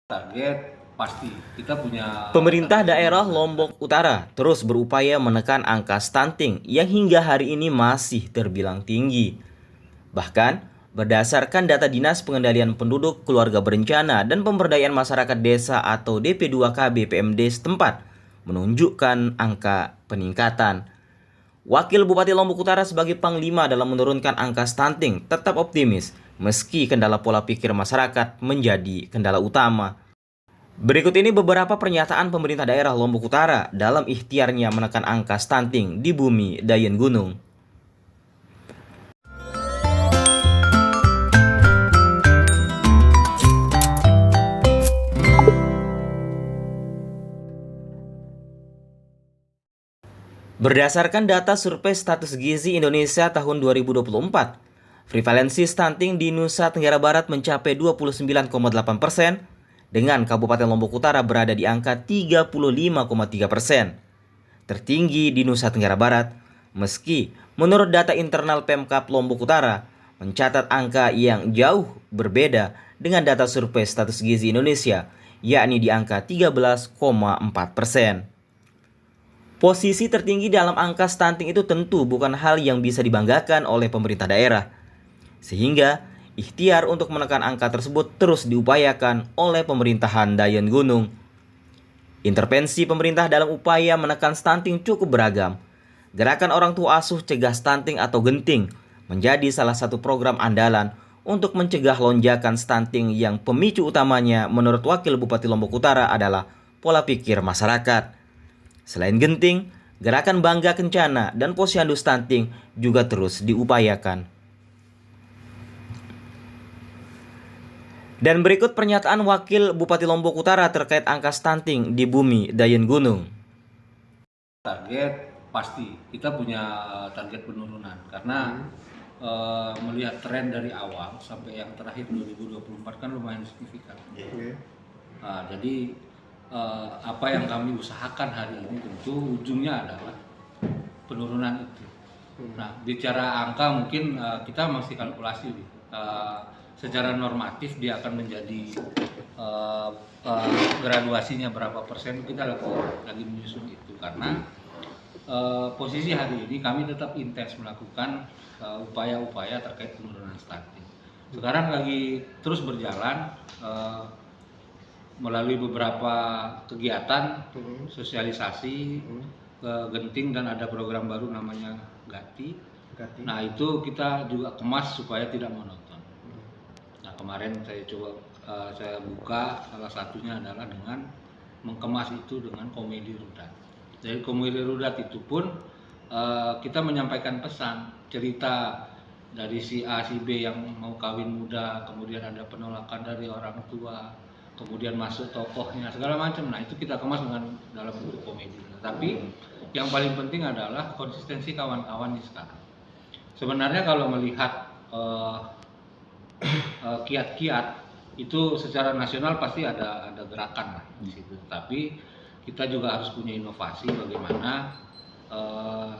Target pasti kita punya. Pemerintah daerah Lombok Utara terus berupaya menekan angka stunting yang hingga hari ini masih terbilang tinggi. Bahkan, berdasarkan data Dinas Pengendalian Penduduk, Keluarga Berencana, dan Pemberdayaan Masyarakat Desa atau DP2KB PMD setempat, menunjukkan angka peningkatan. Wakil Bupati Lombok Utara sebagai panglima dalam menurunkan angka stunting tetap optimis, meski kendala pola pikir masyarakat menjadi kendala utama. Berikut ini beberapa pernyataan pemerintah daerah Lombok Utara dalam ikhtiarnya menekan angka stunting di bumi Dayan Gunung. Berdasarkan data survei status gizi Indonesia tahun 2024, prevalensi stunting di Nusa Tenggara Barat mencapai 29,8%, dengan Kabupaten Lombok Utara berada di angka 35,3%. Tertinggi di Nusa Tenggara Barat, meski menurut data internal Pemkab Lombok Utara mencatat angka yang jauh berbeda dengan data survei status gizi Indonesia, yakni di angka 13,4%. Posisi tertinggi dalam angka stunting itu tentu bukan hal yang bisa dibanggakan oleh pemerintah daerah, sehingga ikhtiar untuk menekan angka tersebut terus diupayakan oleh pemerintahan Dayan Gunung. Intervensi pemerintah dalam upaya menekan stunting cukup beragam. Gerakan Orang Tua Asuh Cegah Stunting atau Genting menjadi salah satu program andalan untuk mencegah lonjakan stunting yang pemicu utamanya menurut Wakil Bupati Lombok Utara adalah pola pikir masyarakat. Selain Genting, gerakan Bangga Kencana dan Posyandu Stunting juga terus diupayakan. Dan berikut pernyataan Wakil Bupati Lombok Utara terkait angka stunting di bumi Dayan Gunung. Target pasti kita punya target penurunan karena melihat tren dari awal sampai yang terakhir 2024 kan lumayan signifikan. Jadi apa yang kami usahakan hari ini tentu ujungnya adalah penurunan itu. Nah, bicara angka mungkin kita masih kalkulasi secara normatif dia akan menjadi graduasinya berapa persen, kita lagi menyusun itu karena posisi hari ini kami tetap intens melakukan upaya-upaya terkait penurunan stunting. Sekarang lagi terus berjalan melalui beberapa kegiatan sosialisasi Genting dan ada program baru namanya Gati. Nah, itu kita juga kemas supaya tidak monoton. Nah, kemarin saya buka salah satunya adalah dengan mengemas itu dengan komedi rudat. Jadi komedi rudat itu pun kita menyampaikan pesan, cerita dari si A, si B yang mau kawin muda, kemudian ada penolakan dari orang tua, kemudian masuk tokohnya segala macam. Nah, itu kita kemas dalam bentuk komedi. Tapi yang paling penting adalah konsistensi kawan-kawan di sekarang. Sebenarnya kalau melihat kiat-kiat itu secara nasional pasti ada gerakan lah di situ. Tapi kita juga harus punya inovasi bagaimana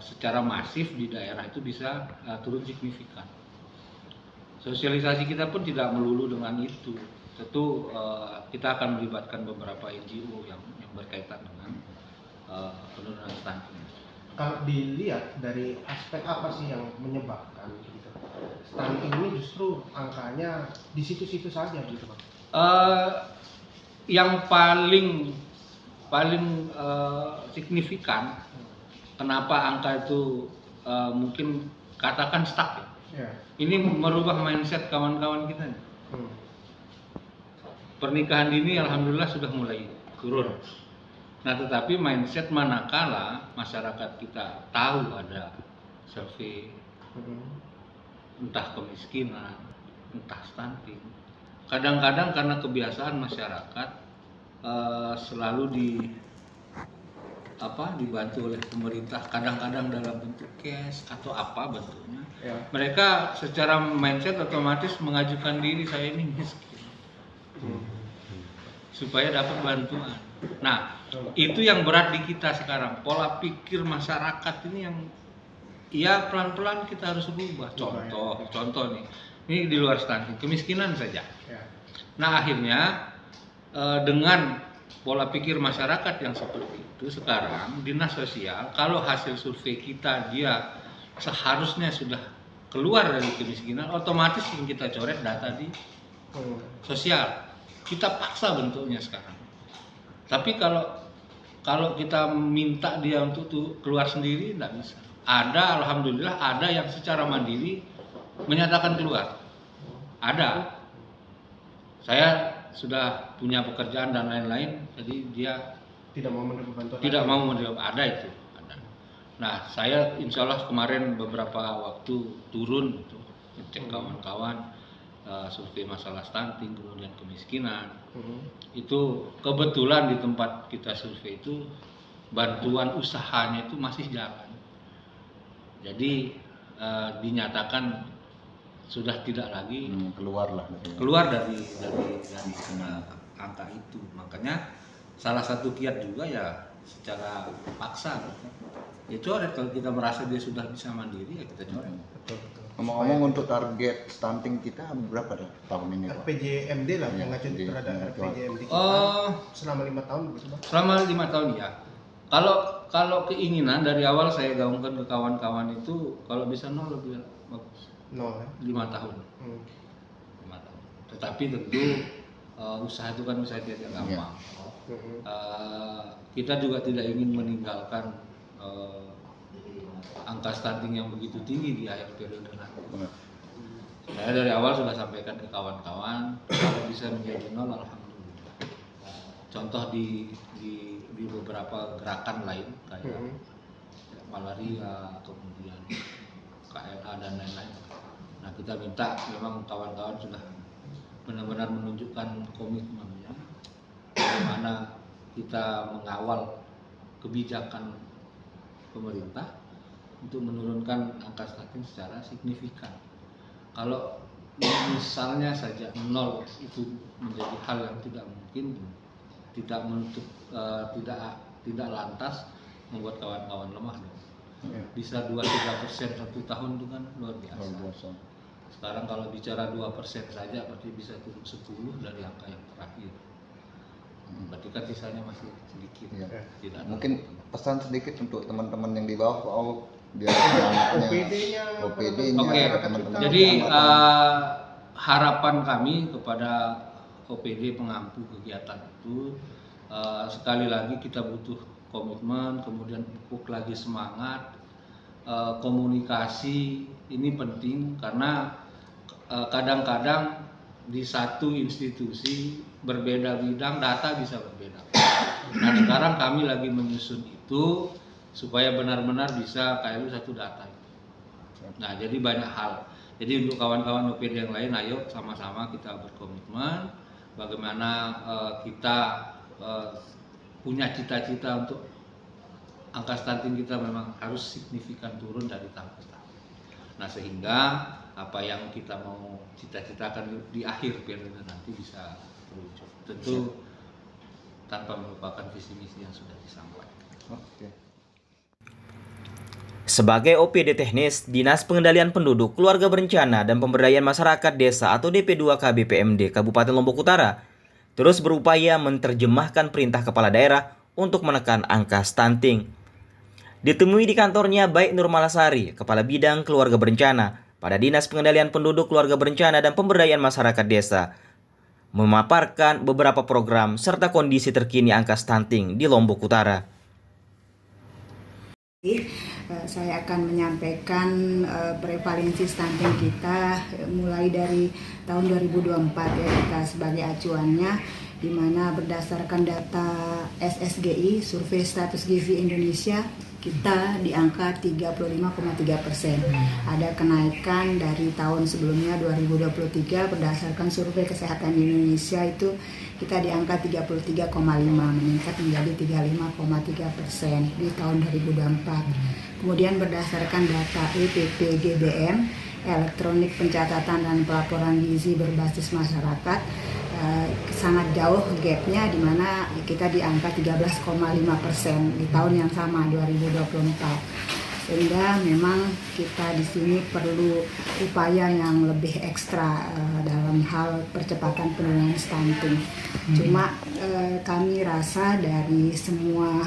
secara masif di daerah itu bisa turun signifikan. Sosialisasi kita pun tidak melulu dengan itu. Tentu kita akan melibatkan beberapa NGO yang berkaitan dengan penurunan stunting. Kalau dilihat dari aspek apa sih yang menyebabkan gitu, stunting ini justru angkanya di situ-situ saja gitu Pak? Yang paling signifikan kenapa angka itu mungkin katakan stuck ya. Ini merubah mindset kawan-kawan kita. Pernikahan dini alhamdulillah sudah mulai turun. Nah, tetapi mindset manakala masyarakat kita tahu ada survei, entah kemiskinan, entah stunting, kadang-kadang karena kebiasaan masyarakat selalu dibantu oleh pemerintah, kadang-kadang dalam bentuk cash atau apa bentuknya. Mereka secara mindset otomatis mengajukan diri, saya ini miskin, supaya dapat bantuan. Nah, itu yang berat di kita sekarang, pola pikir masyarakat ini yang ya pelan-pelan kita harus rubah. Contoh nih, ini di luar stunting, kemiskinan saja. Nah, akhirnya dengan pola pikir masyarakat yang seperti itu, sekarang dinas sosial kalau hasil survei kita dia seharusnya sudah keluar dari kemiskinan, otomatis yang kita coret data di sosial. Kita paksa bentuknya sekarang. Tapi kalau kita minta dia untuk keluar sendiri, tidak bisa. Ada, alhamdulillah ada yang secara mandiri menyatakan keluar. Ada. Saya sudah punya pekerjaan dan lain-lain, jadi dia tidak mau menerima bantuan. Tidak mau menerima, ada itu. Ada. Nah, saya insya Allah kemarin beberapa waktu turun itu, cek kawan-kawan, survei masalah stunting, kemudian kemiskinan. Itu kebetulan di tempat kita survei itu bantuan usahanya itu masih jalan. Jadi dinyatakan sudah tidak lagi keluar dari angka itu. Makanya salah satu kiat juga ya secara paksa gitu. Ya coret, kalau kita merasa dia sudah bisa mandiri ya kita coret. Ngomong-ngomong, untuk target stunting kita berapa dah tahun ini, Pak? RPJMD lah yang ngajuin terhadap RPJMD kita selama 5 tahun begitu, Pak. Selama 5 tahun ya. Kalau keinginan dari awal saya gaungkan ke kawan-kawan itu kalau bisa 0 lebih bagus. 0 ya. 5 tahun. 5 tahun. Tetapi tentu usaha itu kan usaha tidak gampang. Kita juga tidak ingin meninggalkan angka stunting yang begitu tinggi di akhir periode nanti. Saya dari awal sudah sampaikan ke kawan-kawan, kalau bisa menjadi 0 alhamdulillah. Contoh di beberapa gerakan lain kayak malaria, kemudian KLA dan lain-lain. Nah, kita minta memang kawan-kawan sudah benar-benar menunjukkan komitmennya bagaimana kita mengawal kebijakan pemerintah untuk menurunkan angka stunting secara signifikan. Kalau misalnya saja 0 itu menjadi hal yang tidak mungkin, tidak menutup, tidak lantas membuat kawan-kawan lemah dong. Bisa 2-3% 1 tahun itu kan luar biasa. Sekarang kalau bicara 2% saja berarti bisa turun 10 dari angka yang terakhir. Berarti kan sisanya masih sedikit. Tidak mungkin pesan sedikit untuk teman-teman yang di bawah, biar OPD-nya, teman-teman. Jadi harapan kami kepada OPD pengampu kegiatan itu, sekali lagi kita butuh komitmen, kemudian pupuk lagi semangat, komunikasi ini penting karena kadang-kadang di satu institusi berbeda bidang data bisa berbeda. Nah, sekarang kami lagi menyusun itu supaya benar-benar bisa KLU satu data. Nah, jadi banyak hal. Jadi untuk kawan-kawan OPD yang lain, ayo sama-sama kita berkomitmen bagaimana kita punya cita-cita untuk angka stunting kita memang harus signifikan turun dari tahun ke tahun. Nah, sehingga apa yang kita mau cita-citakan di akhir periode nanti bisa terwujud. Tentu tanpa melupakan visi misi yang sudah disampaikan. Sebagai OPD teknis, Dinas Pengendalian Penduduk, Keluarga Berencana, dan Pemberdayaan Masyarakat Desa atau DP2K BPMD Kabupaten Lombok Utara terus berupaya menerjemahkan perintah kepala daerah untuk menekan angka stunting. Ditemui di kantornya Baik Nurmalasari, Kepala Bidang Keluarga Berencana pada Dinas Pengendalian Penduduk, Keluarga Berencana, dan Pemberdayaan Masyarakat Desa, memaparkan beberapa program serta kondisi terkini angka stunting di Lombok Utara. Saya akan menyampaikan prevalensi stunting kita mulai dari tahun 2024 ya, kita sebagai acuannya, di mana berdasarkan data SSGI, Survei Status Gizi Indonesia, kita di angka 35,3%. Ada kenaikan dari tahun sebelumnya 2023 berdasarkan Survei Kesehatan Indonesia itu kita di angka 33,5, meningkat menjadi 35,3% di tahun 2024. Kemudian berdasarkan data EPP GBM, elektronik pencatatan dan pelaporan gizi berbasis masyarakat, sangat jauh gapnya, di mana kita di angka 13,5% di tahun yang sama 2024. sehingga memang kita di sini perlu upaya yang lebih ekstra dalam hal percepatan penurunan stunting. Cuma kami rasa dari semua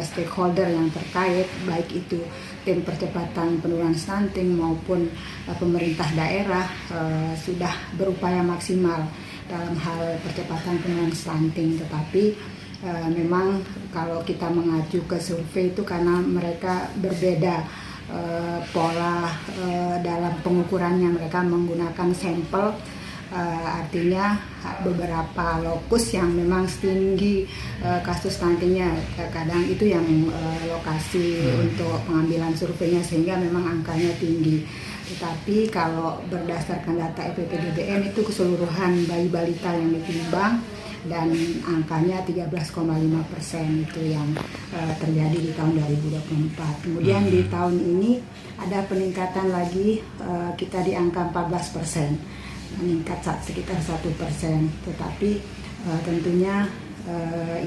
stakeholder yang terkait, baik itu tim percepatan penurunan stunting maupun pemerintah daerah sudah berupaya maksimal dalam hal percepatan penurunan stunting, tetapi memang kalau kita mengacu ke survei itu karena mereka berbeda pola dalam pengukurannya, mereka menggunakan sampel, artinya beberapa lokus yang memang tinggi kasus stuntingnya, kadang itu yang lokasi untuk pengambilan surveinya, sehingga memang angkanya tinggi. Tetapi kalau berdasarkan data EPPDBM itu keseluruhan bayi balita yang ditimbang dan angkanya 13,5% itu yang terjadi di tahun 2024. Kemudian di tahun ini ada peningkatan lagi, kita di angka 14%, meningkat sekitar 1%. Tetapi tentunya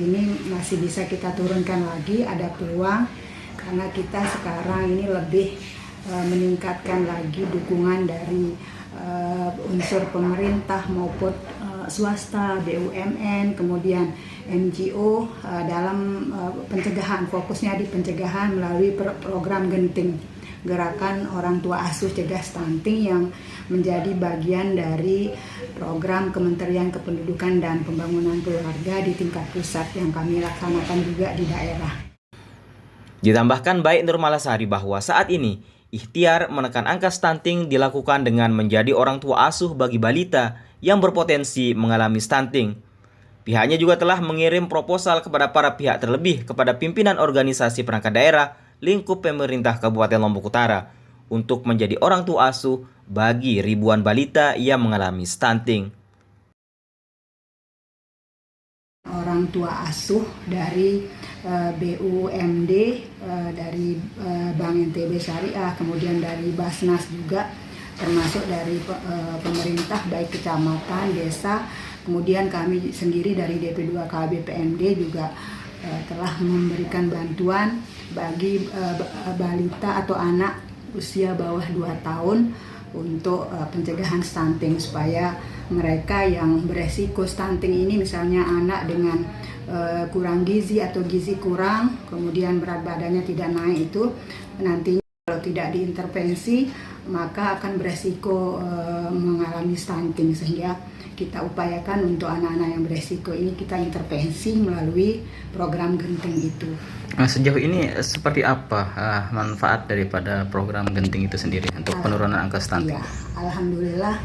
ini masih bisa kita turunkan lagi, ada peluang karena kita sekarang ini lebih meningkatkan lagi dukungan dari unsur pemerintah maupun swasta, BUMN, kemudian NGO dalam pencegahan, fokusnya di pencegahan melalui program Genting, Gerakan Orang Tua Asuh Cegah Stunting, yang menjadi bagian dari program Kementerian Kependudukan dan Pembangunan Keluarga di tingkat pusat yang kami laksanakan juga di daerah. Ditambahkan Baik Nurmalasari bahwa saat ini ikhtiar menekan angka stunting dilakukan dengan menjadi orang tua asuh bagi balita yang berpotensi mengalami stunting. Pihaknya juga telah mengirim proposal kepada para pihak, terlebih kepada pimpinan organisasi perangkat daerah lingkup pemerintah Kabupaten Lombok Utara untuk menjadi orang tua asuh bagi ribuan balita yang mengalami stunting. Orang tua asuh dari BUMD, dari Bank NTB Syariah, kemudian dari Basnas juga, termasuk dari pemerintah baik kecamatan, desa, kemudian kami sendiri dari DP2 KBPMD juga telah memberikan bantuan bagi balita atau anak usia bawah 2 tahun untuk pencegahan stunting, supaya mereka yang beresiko stunting ini, misalnya anak dengan kurang gizi atau gizi kurang, kemudian berat badannya tidak naik, itu nantinya kalau tidak diintervensi maka akan beresiko mengalami stunting, sehingga kita upayakan untuk anak-anak yang beresiko ini kita intervensi melalui program Genting itu. Sejauh ini seperti apa manfaat daripada program Genting itu sendiri untuk penurunan angka stunting? Ya, alhamdulillah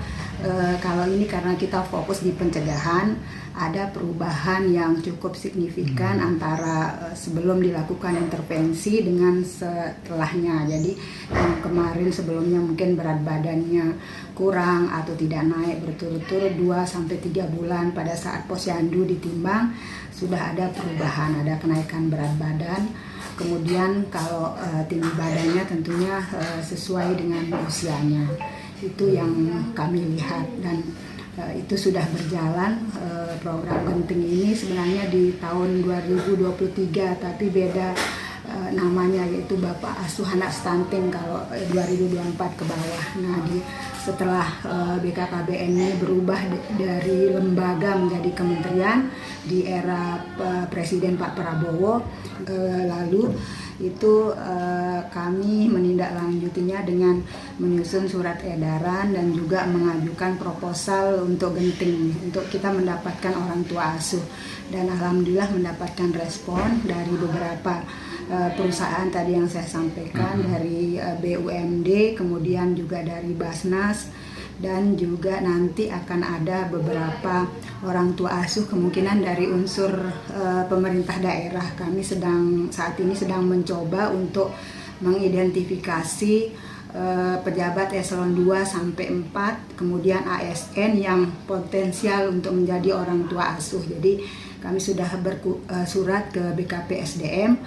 kalau ini karena kita fokus di pencegahan, ada perubahan yang cukup signifikan antara sebelum dilakukan intervensi dengan setelahnya. Jadi yang kemarin sebelumnya mungkin berat badannya kurang atau tidak naik berturut-turut 2-3 bulan, pada saat posyandu ditimbang sudah ada perubahan, ada kenaikan berat badan. Kemudian kalau tinggi badannya tentunya sesuai dengan usianya. Itu yang kami lihat, dan itu sudah berjalan. Program Genting ini sebenarnya di tahun 2023, tapi beda namanya, yaitu Bapak Asuh Anak Stunting kalau 2024 ke bawah. Nah, setelah BKKBN ini berubah dari lembaga menjadi kementerian di era Presiden Pak Prabowo, lalu itu kami menindaklanjutinya dengan menyusun surat edaran dan juga mengajukan proposal untuk Genting, untuk kita mendapatkan orang tua asuh, dan alhamdulillah mendapatkan respon dari beberapa perusahaan tadi yang saya sampaikan, dari BUMD, kemudian juga dari Basnas, dan juga nanti akan ada beberapa orang tua asuh kemungkinan dari unsur pemerintah daerah. Kami saat ini sedang mencoba untuk mengidentifikasi pejabat eselon 2 sampai 4, kemudian ASN yang potensial untuk menjadi orang tua asuh. Jadi kami sudah bersurat ke BKP SDM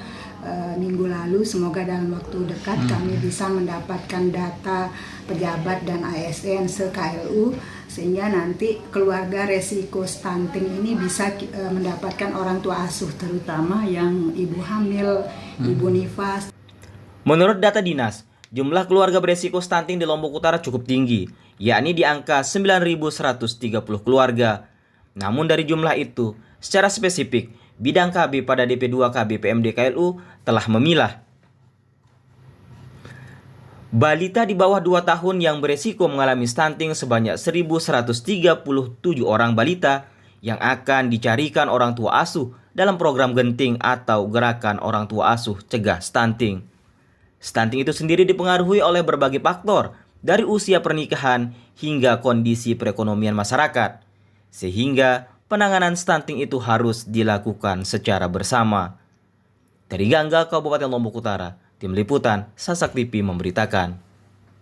minggu lalu, semoga dalam waktu dekat kami bisa mendapatkan data pejabat dan ASN se-KLU, sehingga nanti keluarga resiko stunting ini bisa mendapatkan orang tua asuh, terutama yang ibu hamil, ibu nifas. Menurut data dinas, jumlah keluarga beresiko stunting di Lombok Utara cukup tinggi, yakni di angka 9.130 keluarga. Namun dari jumlah itu, secara spesifik, bidang KB pada DP2 KB PMD KLU telah memilah balita di bawah 2 tahun yang beresiko mengalami stunting sebanyak 1.137 orang balita yang akan dicarikan orang tua asuh dalam program genting atau gerakan orang tua asuh cegah stunting. Stunting itu sendiri dipengaruhi oleh berbagai faktor dari usia pernikahan hingga kondisi perekonomian masyarakat. Sehingga penanganan stunting itu harus dilakukan secara bersama. Dari Gangga, Kabupaten Lombok Utara, Tim Liputan Sasak TV memberitakan.